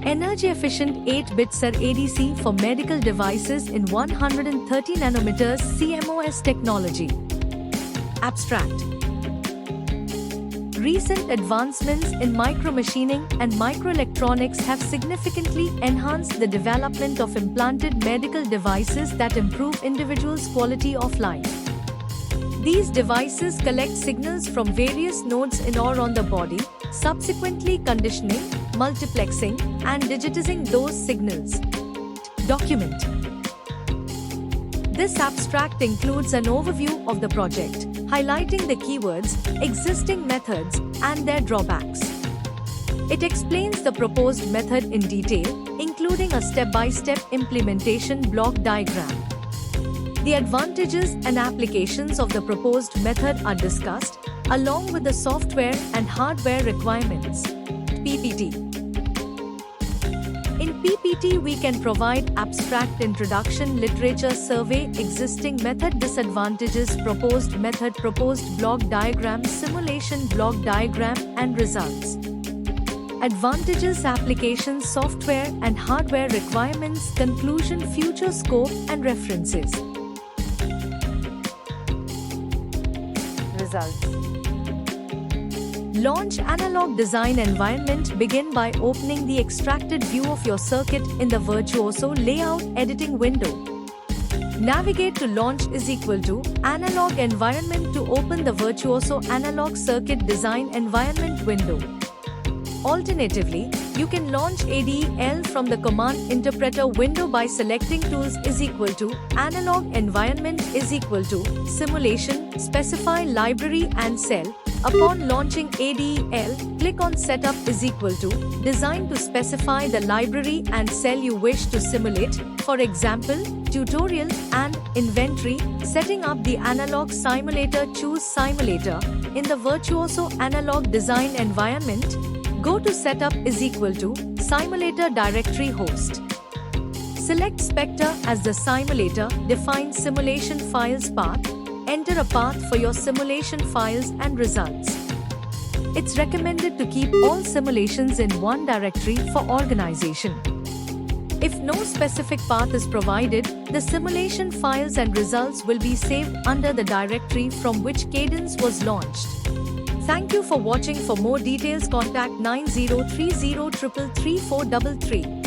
Energy-efficient 8-bit SAR ADC for medical devices in 130 nanometers CMOS technology. Abstract. Recent advancements in micromachining and microelectronics have significantly enhanced the development of implanted medical devices that improve individuals' quality of life. These devices collect signals from various nodes in or on the body, subsequently conditioning, multiplexing, and digitizing those signals. Document. This abstract includes an overview of the project, highlighting the keywords, existing methods, and their drawbacks. It explains the proposed method in detail, including a step-by-step implementation block diagram. The advantages and applications of the proposed method are discussed, along with the software and hardware requirements. PPT. In PPT, we can provide abstract introduction, literature survey, existing method, disadvantages, proposed method, proposed block diagram, simulation block diagram, and results. Advantages, applications, software and hardware requirements, conclusion, future scope, and references. Results. Launch analog design environment. Begin by opening the extracted view of your circuit in the Virtuoso layout editing window. Navigate to launch analog environment to open the Virtuoso analog circuit design environment window. Alternatively, you can launch ADEL from the command interpreter window by selecting tools analog environment simulation, specify library and cell. Upon launching ADEL, click on setup design to specify the library and cell you wish to simulate, for example, tutorial and inventory. Setting up the analog simulator, choose simulator. In the Virtuoso analog design environment, go to setup simulator directory host. Select Spectre as the simulator, define simulation files path, enter a path for your simulation files and results. It's recommended to keep all simulations in one directory for organization. If no specific path is provided, the simulation files and results will be saved under the directory from which Cadence was launched. Thank you for watching. For more details, contact 9030333433.